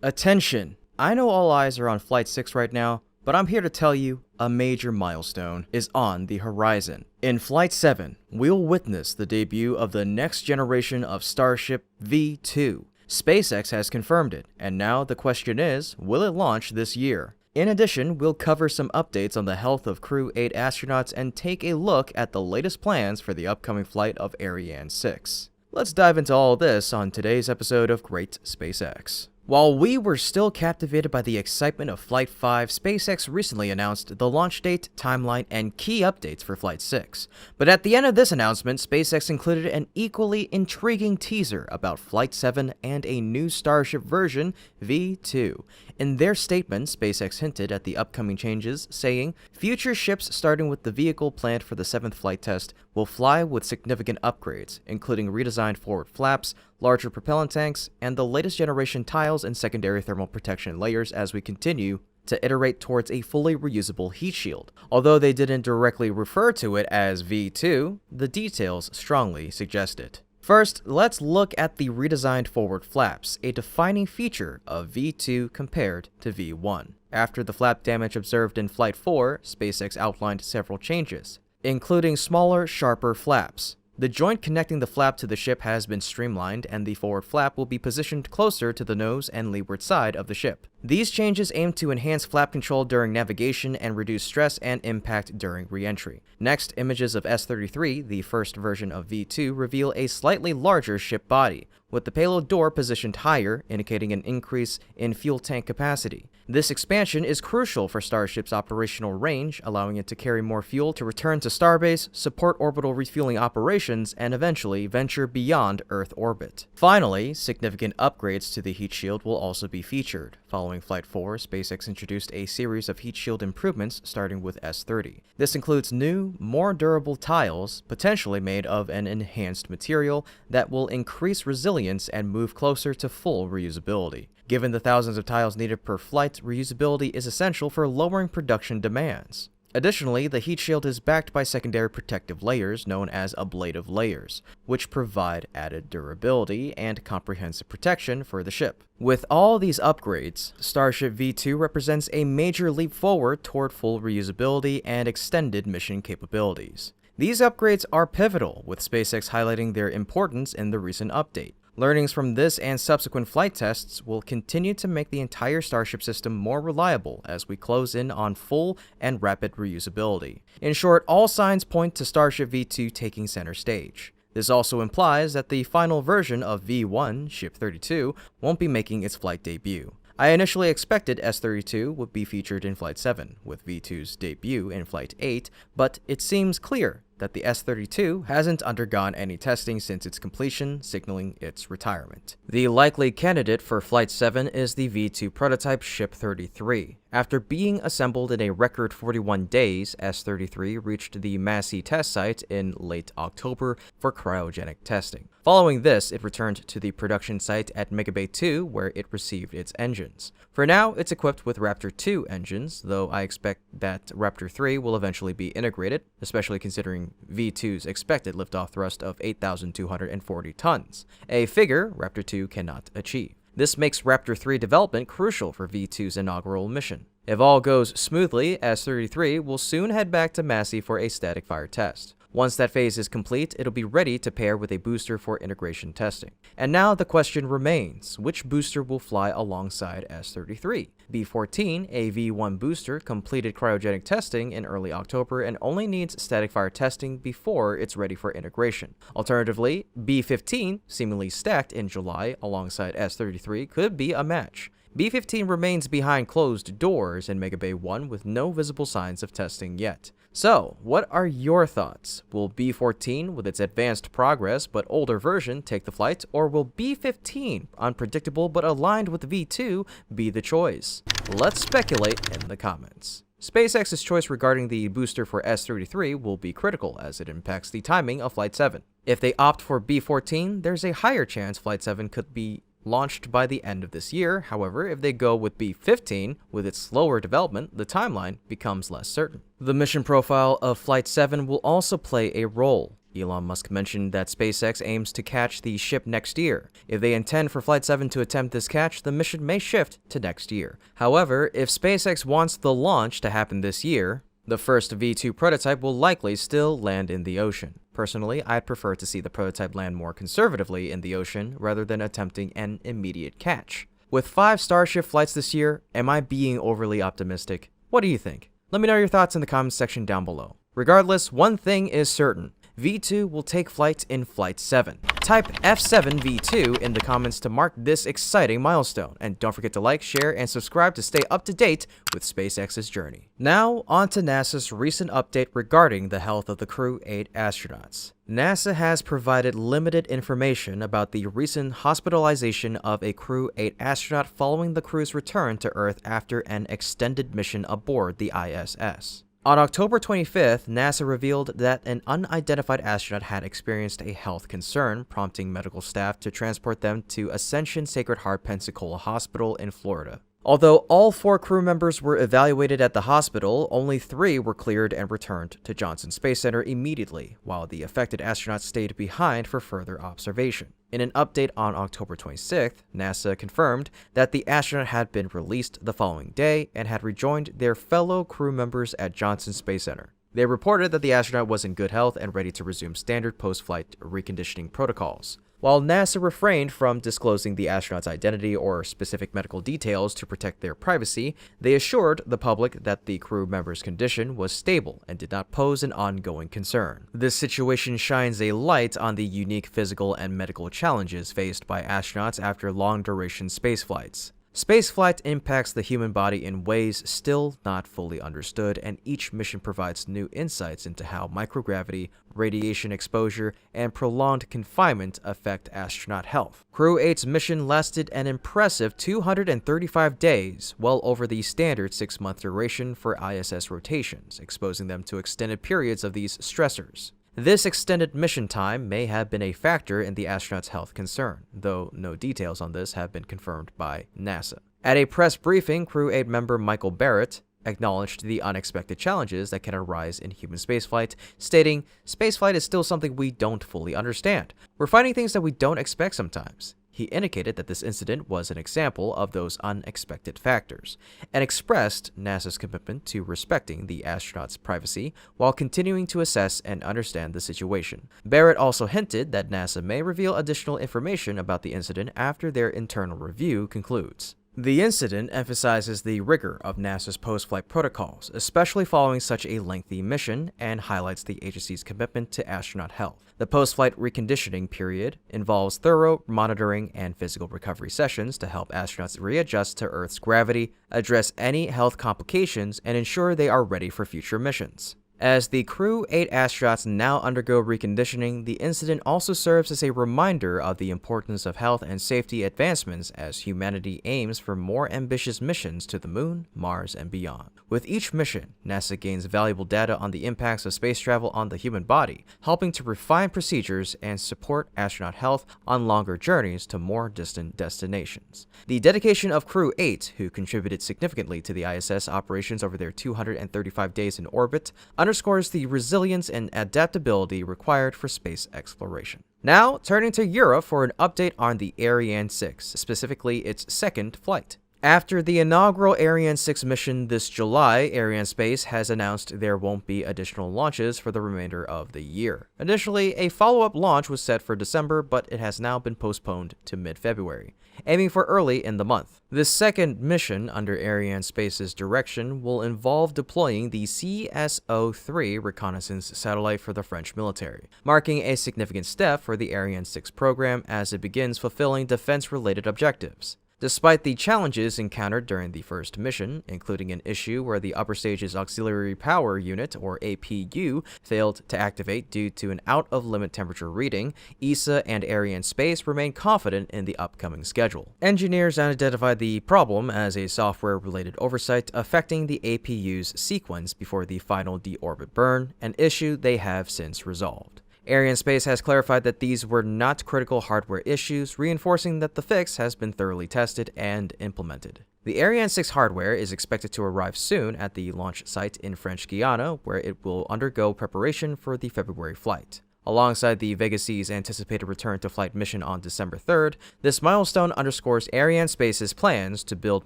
Attention! I know all eyes are on Flight 6 right now, but I'm here to tell you a major milestone is on the horizon. In Flight 7, we'll witness the debut of the next generation of Starship V2. SpaceX has confirmed it, and now the question is, will it launch this year? In addition, we'll cover some updates on the health of Crew 8 astronauts and take a look at the latest plans for the upcoming flight of Ariane 6. Let's dive into all this on today's episode of Great SpaceX. While we were still captivated by the excitement of Flight 5, SpaceX recently announced the launch date, timeline, and key updates for Flight 6. But at the end of this announcement, SpaceX included an equally intriguing teaser about Flight 7 and a new Starship version, V2. In their statement, SpaceX hinted at the upcoming changes, saying, "Future ships starting with the vehicle planned for the 7th flight test will fly with significant upgrades, including redesigned forward flaps, larger propellant tanks, and the latest generation tiles and secondary thermal protection layers as we continue to iterate towards a fully reusable heat shield." Although they didn't directly refer to it as V2, the details strongly suggest it. First, let's look at the redesigned forward flaps, a defining feature of V2 compared to V1. After the flap damage observed in Flight 4, SpaceX outlined several changes, including smaller, sharper flaps. The joint connecting the flap to the ship has been streamlined, and the forward flap will be positioned closer to the nose and leeward side of the ship. These changes aim to enhance flap control during navigation and reduce stress and impact during re-entry. Next, images of S-33, the first version of V2, reveal a slightly larger ship body, with the payload door positioned higher, indicating an increase in fuel tank capacity. This expansion is crucial for Starship's operational range, allowing it to carry more fuel to return to Starbase, support orbital refueling operations, and eventually venture beyond Earth orbit. Finally, significant upgrades to the heat shield will also be featured. Following Flight 4, SpaceX introduced a series of heat shield improvements, starting with S-30. This includes new, more durable tiles, potentially made of an enhanced material that will increase resilience and move closer to full reusability. Given the thousands of tiles needed per flight, reusability is essential for lowering production demands. Additionally, the heat shield is backed by secondary protective layers known as ablative layers, which provide added durability and comprehensive protection for the ship. With all these upgrades, Starship V2 represents a major leap forward toward full reusability and extended mission capabilities. These upgrades are pivotal, with SpaceX highlighting their importance in the recent update. Learnings from this and subsequent flight tests will continue to make the entire Starship system more reliable as we close in on full and rapid reusability. In short, all signs point to Starship V2 taking center stage. This also implies that the final version of V1, Ship 32, won't be making its flight debut. I initially expected S-32 would be featured in Flight 7, with V2's debut in Flight 8, but it seems clear that the S-32 hasn't undergone any testing since its completion, signaling its retirement. The likely candidate for Flight 7 is the V2 prototype Ship 33. After being assembled in a record 41 days, S-33 reached the Massey test site in late October for cryogenic testing. Following this, it returned to the production site at Mega Bay 2, where it received its engines. For now, it's equipped with Raptor 2 engines, though I expect that Raptor 3 will eventually be integrated, especially considering V2's expected liftoff thrust of 8,240 tons, a figure Raptor 2 cannot achieve. This makes Raptor 3 development crucial for V2's inaugural mission. If all goes smoothly, S-33 will soon head back to Massey for a static fire test. Once that phase is complete, it'll be ready to pair with a booster for integration testing. And now the question remains, which booster will fly alongside S-33? B-14, a V1 booster, completed cryogenic testing in early October and only needs static fire testing before it's ready for integration. Alternatively, B-15, seemingly stacked in July alongside S-33, could be a match. B-15 remains behind closed doors in Mega Bay 1 with no visible signs of testing yet. So, what are your thoughts? Will B-14, with its advanced progress but older version, take the flight, or will B-15, unpredictable but aligned with V2, be the choice? Let's speculate in the comments. SpaceX's choice regarding the booster for S-33 will be critical as it impacts the timing of Flight 7. If they opt for B-14, there's a higher chance Flight 7 could be launched by the end of this year. However, if they go with B-15, with its slower development, the timeline becomes less certain. The mission profile of Flight 7 will also play a role. Elon Musk mentioned that SpaceX aims to catch the ship next year. If they intend for Flight 7 to attempt this catch, the mission may shift to next year. However, if SpaceX wants the launch to happen this year, the first V2 prototype will likely still land in the ocean. Personally, I'd prefer to see the prototype land more conservatively in the ocean rather than attempting an immediate catch. With 5 Starship flights this year, am I being overly optimistic? What do you think? Let me know your thoughts in the comments section down below. Regardless, one thing is certain. V2 will take flight in Flight 7. Type F7V2 in the comments to mark this exciting milestone, and don't forget to like, share, and subscribe to stay up to date with SpaceX's journey. Now, on to NASA's recent update regarding the health of the Crew 8 astronauts. NASA has provided limited information about the recent hospitalization of a Crew 8 astronaut following the crew's return to Earth after an extended mission aboard the ISS. On October 25th, NASA revealed that an unidentified astronaut had experienced a health concern, prompting medical staff to transport them to Ascension Sacred Heart Pensacola Hospital in Florida. Although all 4 crew members were evaluated at the hospital, only 3 were cleared and returned to Johnson Space Center immediately, while the affected astronauts stayed behind for further observation. In an update on October 26th, NASA confirmed that the astronaut had been released the following day and had rejoined their fellow crew members at Johnson Space Center. They reported that the astronaut was in good health and ready to resume standard post-flight reconditioning protocols. While NASA refrained from disclosing the astronaut's identity or specific medical details to protect their privacy, they assured the public that the crew member's condition was stable and did not pose an ongoing concern. This situation shines a light on the unique physical and medical challenges faced by astronauts after long-duration spaceflights. Spaceflight impacts the human body in ways still not fully understood, and each mission provides new insights into how microgravity, radiation exposure, and prolonged confinement affect astronaut health. Crew 8's mission lasted an impressive 235 days, well over the standard 6-month duration for ISS rotations, exposing them to extended periods of these stressors. This extended mission time may have been a factor in the astronaut's health concern, though no details on this have been confirmed by NASA. At a press briefing, Crew 8 member Michael Barrett acknowledged the unexpected challenges that can arise in human spaceflight, stating, "Spaceflight is still something we don't fully understand. We're finding things that we don't expect sometimes." He indicated that this incident was an example of those unexpected factors, and expressed NASA's commitment to respecting the astronauts' privacy while continuing to assess and understand the situation. Barrett also hinted that NASA may reveal additional information about the incident after their internal review concludes. The incident emphasizes the rigor of NASA's post-flight protocols, especially following such a lengthy mission, and highlights the agency's commitment to astronaut health. The post-flight reconditioning period involves thorough monitoring and physical recovery sessions to help astronauts readjust to Earth's gravity, address any health complications, and ensure they are ready for future missions. As the Crew 8 astronauts now undergo reconditioning, the incident also serves as a reminder of the importance of health and safety advancements as humanity aims for more ambitious missions to the Moon, Mars, and beyond. With each mission, NASA gains valuable data on the impacts of space travel on the human body, helping to refine procedures and support astronaut health on longer journeys to more distant destinations. The dedication of Crew 8, who contributed significantly to the ISS operations over their 235 days in orbit, underscores the resilience and adaptability required for space exploration. Now, turning to Europe for an update on the Ariane 6, specifically its second flight. After the inaugural Ariane 6 mission this July, Arianespace has announced there won't be additional launches for the remainder of the year. Additionally, a follow-up launch was set for December, but it has now been postponed to mid-February, aiming for early in the month. This second mission under Arianespace's direction will involve deploying the CSO-3 reconnaissance satellite for the French military, marking a significant step for the Ariane 6 program as it begins fulfilling defense-related objectives. Despite the challenges encountered during the first mission, including an issue where the upper stage's auxiliary power unit, or APU, failed to activate due to an out-of-limit temperature reading, ESA and Arianespace remain confident in the upcoming schedule. Engineers identified the problem as a software-related oversight affecting the APU's sequence before the final deorbit burn, an issue they have since resolved. Arianespace has clarified that these were not critical hardware issues, reinforcing that the fix has been thoroughly tested and implemented. The Ariane 6 hardware is expected to arrive soon at the launch site in French Guiana, where it will undergo preparation for the February flight. Alongside the Vega C's anticipated return to flight mission on December 3rd, this milestone underscores Arianespace's plans to build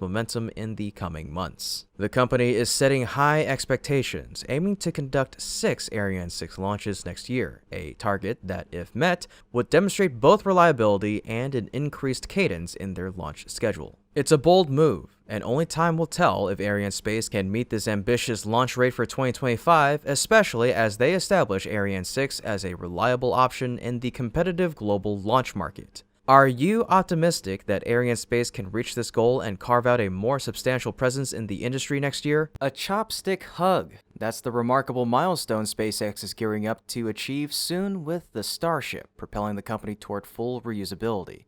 momentum in the coming months. The company is setting high expectations, aiming to conduct 6 Ariane 6 launches next year, a target that, if met, would demonstrate both reliability and an increased cadence in their launch schedule. It's a bold move, and only time will tell if Arianespace can meet this ambitious launch rate for 2025, especially as they establish Ariane 6 as a reliable option in the competitive global launch market. Are you optimistic that Arianespace can reach this goal and carve out a more substantial presence in the industry next year? A chopstick hug. That's the remarkable milestone SpaceX is gearing up to achieve soon with the Starship, propelling the company toward full reusability.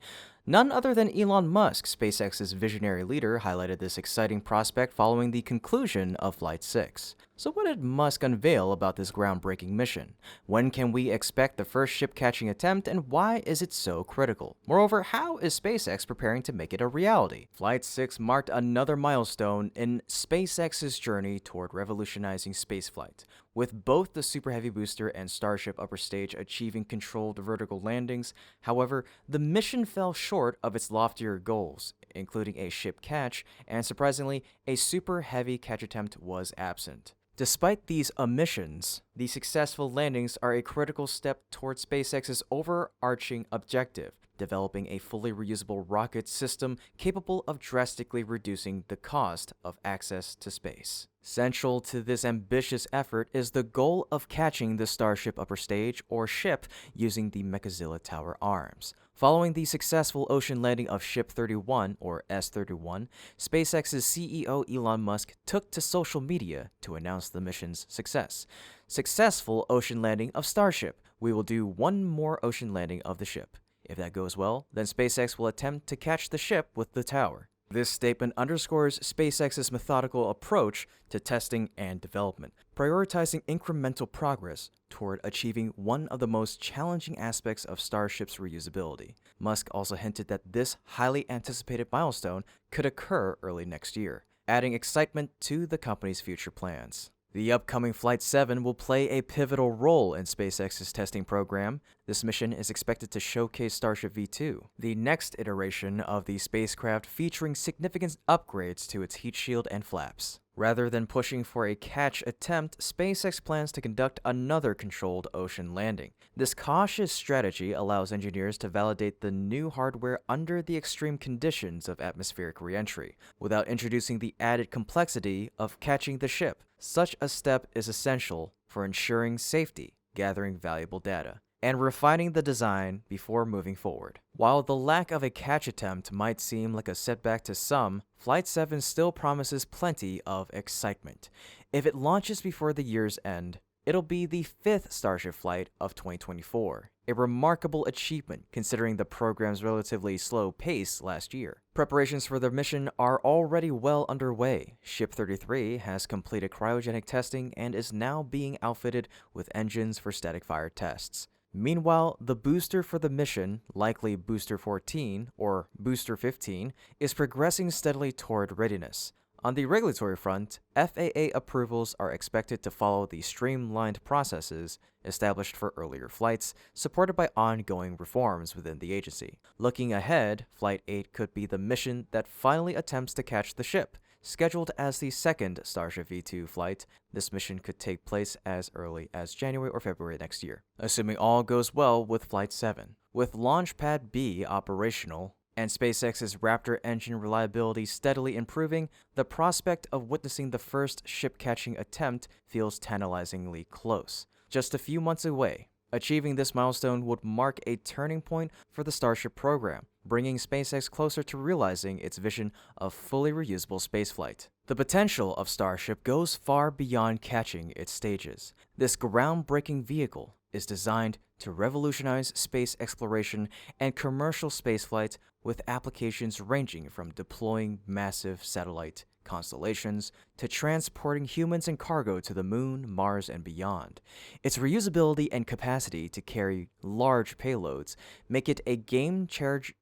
None other than Elon Musk, SpaceX's visionary leader, highlighted this exciting prospect following the conclusion of Flight 6. So what did Musk unveil about this groundbreaking mission? When can we expect the first ship-catching attempt, and why is it so critical? Moreover, how is SpaceX preparing to make it a reality? Flight 6 marked another milestone in SpaceX's journey toward revolutionizing spaceflight, with both the Super Heavy booster and Starship upper stage achieving controlled vertical landings. However, the mission fell short of its loftier goals, including a ship catch, and surprisingly, a Super Heavy catch attempt was absent. Despite these omissions, the successful landings are a critical step toward SpaceX's overarching objective, developing a fully reusable rocket system capable of drastically reducing the cost of access to space. Central to this ambitious effort is the goal of catching the Starship upper stage, or ship, using the Mechazilla Tower arms. Following the successful ocean landing of Ship 31, or S-31, SpaceX's CEO Elon Musk took to social media to announce the mission's success. Successful ocean landing of Starship. We will do one more ocean landing of the ship. If that goes well, then SpaceX will attempt to catch the ship with the tower. This statement underscores SpaceX's methodical approach to testing and development, prioritizing incremental progress toward achieving one of the most challenging aspects of Starship's reusability. Musk also hinted that this highly anticipated milestone could occur early next year, adding excitement to the company's future plans. The upcoming Flight 7 will play a pivotal role in SpaceX's testing program. This mission is expected to showcase Starship V2, the next iteration of the spacecraft, featuring significant upgrades to its heat shield and flaps. Rather than pushing for a catch attempt, SpaceX plans to conduct another controlled ocean landing. This cautious strategy allows engineers to validate the new hardware under the extreme conditions of atmospheric re-entry, without introducing the added complexity of catching the ship. Such a step is essential for ensuring safety, gathering valuable data, and refining the design before moving forward. While the lack of a catch attempt might seem like a setback to some, Flight 7 still promises plenty of excitement. If it launches before the year's end, it'll be the 5th Starship flight of 2024, a remarkable achievement considering the program's relatively slow pace last year. Preparations for the mission are already well underway. Ship 33 has completed cryogenic testing and is now being outfitted with engines for static fire tests. Meanwhile, the booster for the mission, likely Booster 14 or Booster 15, is progressing steadily toward readiness. On the regulatory front, FAA approvals are expected to follow the streamlined processes established for earlier flights, supported by ongoing reforms within the agency. Looking ahead, Flight 8 could be the mission that finally attempts to catch the ship. Scheduled as the second Starship V2 flight, this mission could take place as early as January or February next year, assuming all goes well with Flight 7. With Launchpad B operational, and SpaceX's Raptor engine reliability steadily improving, the prospect of witnessing the first ship-catching attempt feels tantalizingly close. Just a few months away, achieving this milestone would mark a turning point for the Starship program, bringing SpaceX closer to realizing its vision of fully reusable spaceflight. The potential of Starship goes far beyond catching its stages. This groundbreaking vehicle is designed to revolutionize space exploration and commercial spaceflight, with applications ranging from deploying massive satellite constellations to transporting humans and cargo to the moon, Mars, and beyond. Its reusability and capacity to carry large payloads make it a game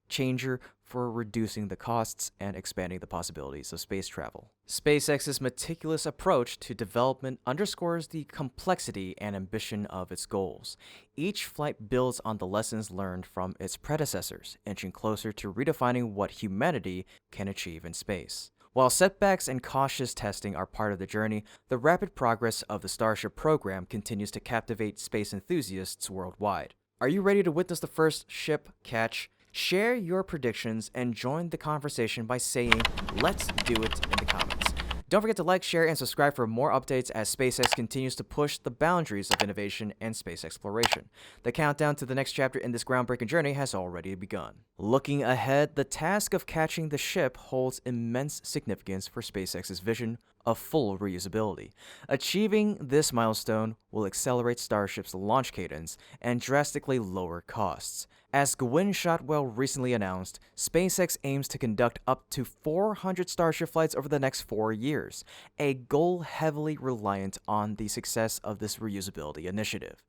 changer for reducing the costs and expanding the possibilities of space travel. SpaceX's meticulous approach to development underscores the complexity and ambition of its goals. Each flight builds on the lessons learned from its predecessors, inching closer to redefining what humanity can achieve in space. While setbacks and cautious testing are part of the journey, the rapid progress of the Starship program continues to captivate space enthusiasts worldwide. Are you ready to witness the first ship catch? Share your predictions and join the conversation by saying, "Let's do it" in the comments. Don't forget to like, share, and subscribe for more updates as SpaceX continues to push the boundaries of innovation and space exploration. The countdown to the next chapter in this groundbreaking journey has already begun. Looking ahead, the task of catching the ship holds immense significance for SpaceX's vision of full reusability. Achieving this milestone will accelerate Starship's launch cadence and drastically lower costs. As Gwynne Shotwell recently announced, SpaceX aims to conduct up to 400 Starship flights over the next 4 years, a goal heavily reliant on the success of this reusability initiative.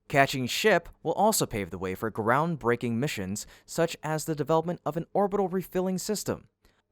Catching ship will also pave the way for groundbreaking missions such as the development of an orbital refilling system.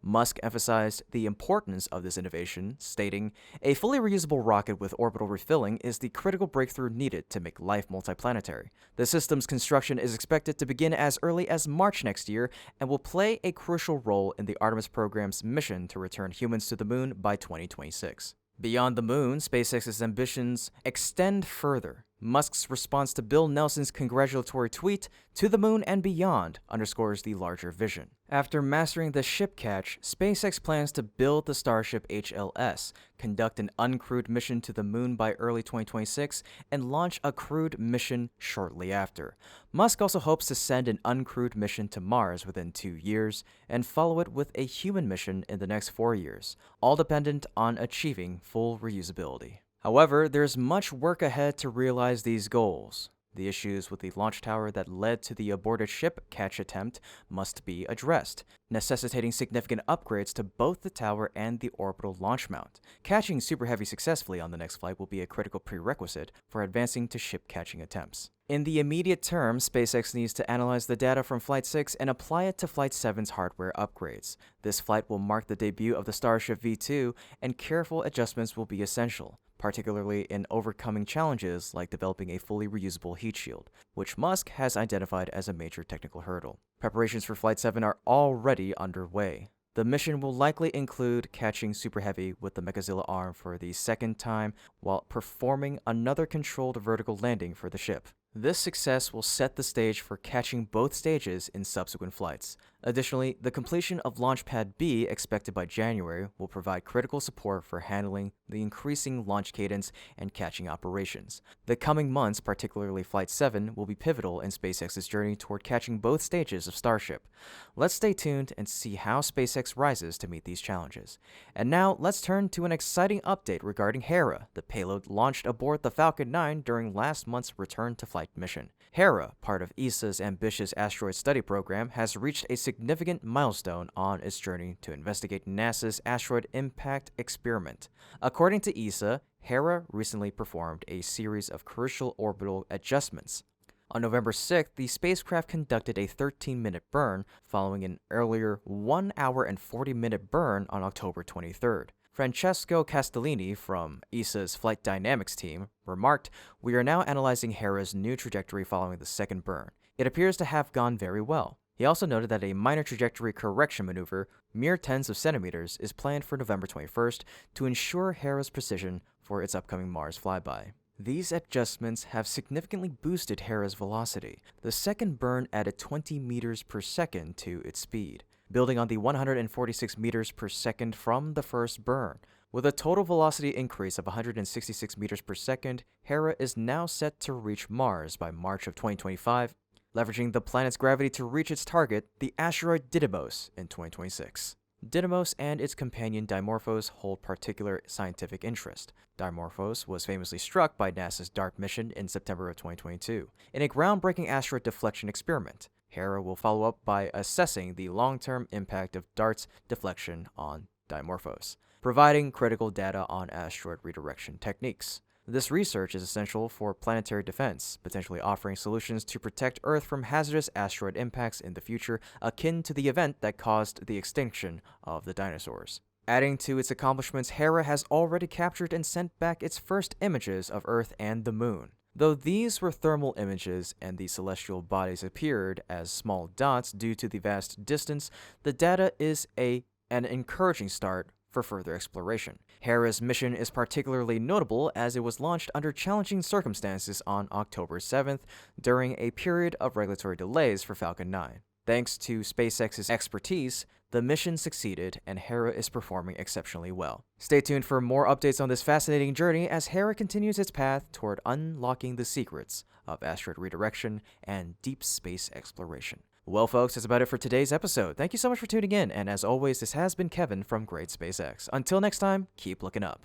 Musk emphasized the importance of this innovation, stating, "A fully reusable rocket with orbital refilling is the critical breakthrough needed to make life multiplanetary. The system's construction is expected to begin as early as March next year and will play a crucial role in the Artemis program's mission to return humans to the moon by 2026. Beyond the moon, SpaceX's ambitions extend further. Musk's response to Bill Nelson's congratulatory tweet, "To the moon and beyond," underscores the larger vision. After mastering the ship catch, SpaceX plans to build the Starship HLS, conduct an uncrewed mission to the moon by early 2026, and launch a crewed mission shortly after. Musk also hopes to send an uncrewed mission to Mars within 2 years, and follow it with a human mission in the next 4 years, all dependent on achieving full reusability. However, there's much work ahead to realize these goals. The issues with the launch tower that led to the aborted ship catch attempt must be addressed, necessitating significant upgrades to both the tower and the orbital launch mount. Catching Super Heavy successfully on the next flight will be a critical prerequisite for advancing to ship catching attempts. In the immediate term, SpaceX needs to analyze the data from Flight 6 and apply it to Flight 7's hardware upgrades. This flight will mark the debut of the Starship V2, and careful adjustments will be essential, particularly in overcoming challenges like developing a fully reusable heat shield, which Musk has identified as a major technical hurdle. Preparations for Flight 7 are already underway. The mission will likely include catching Super Heavy with the Mechazilla arm for the second time while performing another controlled vertical landing for the ship. This success will set the stage for catching both stages in subsequent flights. Additionally, the completion of Launch Pad B, expected by January, will provide critical support for handling the increasing launch cadence and catching operations. The coming months, particularly Flight 7, will be pivotal in SpaceX's journey toward catching both stages of Starship. Let's stay tuned and see how SpaceX rises to meet these challenges. And now, let's turn to an exciting update regarding Hera, the payload launched aboard the Falcon 9 during last month's return to flight mission. Hera, part of ESA's ambitious asteroid study program, has reached a significant milestone on its journey to investigate NASA's asteroid impact experiment. According to ESA, Hera recently performed a series of crucial orbital adjustments. On November 6th, the spacecraft conducted a 13-minute burn, following an earlier 1 hour and 40-minute burn on October 23rd. Francesco Castellini from ESA's Flight Dynamics team remarked, "We are now analyzing Hera's new trajectory following the second burn. It appears to have gone very well." He also noted that a minor trajectory correction maneuver, mere tens of centimeters, is planned for November 21st to ensure Hera's precision for its upcoming Mars flyby. These adjustments have significantly boosted Hera's velocity. The second burn added 20 meters per second to its speed, building on the 146 meters per second from the first burn. With a total velocity increase of 166 meters per second, Hera is now set to reach Mars by March of 2025, leveraging the planet's gravity to reach its target, the asteroid Didymos, in 2026. Didymos and its companion Dimorphos hold particular scientific interest. Dimorphos was famously struck by NASA's DART mission in September of 2022 in a groundbreaking asteroid deflection experiment. Hera will follow up by assessing the long-term impact of DART's deflection on Dimorphos, providing critical data on asteroid redirection techniques. This research is essential for planetary defense, potentially offering solutions to protect Earth from hazardous asteroid impacts in the future, akin to the event that caused the extinction of the dinosaurs. Adding to its accomplishments, Hera has already captured and sent back its first images of Earth and the Moon. Though these were thermal images and the celestial bodies appeared as small dots due to the vast distance, the data is an encouraging start for further exploration. Hera's mission is particularly notable as it was launched under challenging circumstances on October 7th during a period of regulatory delays for Falcon 9. Thanks to SpaceX's expertise, the mission succeeded and Hera is performing exceptionally well. Stay tuned for more updates on this fascinating journey as Hera continues its path toward unlocking the secrets of asteroid redirection and deep space exploration. Well, folks, that's about it for today's episode. Thank you so much for tuning in, and as always, this has been Kevin from Great SpaceX. Until next time, keep looking up.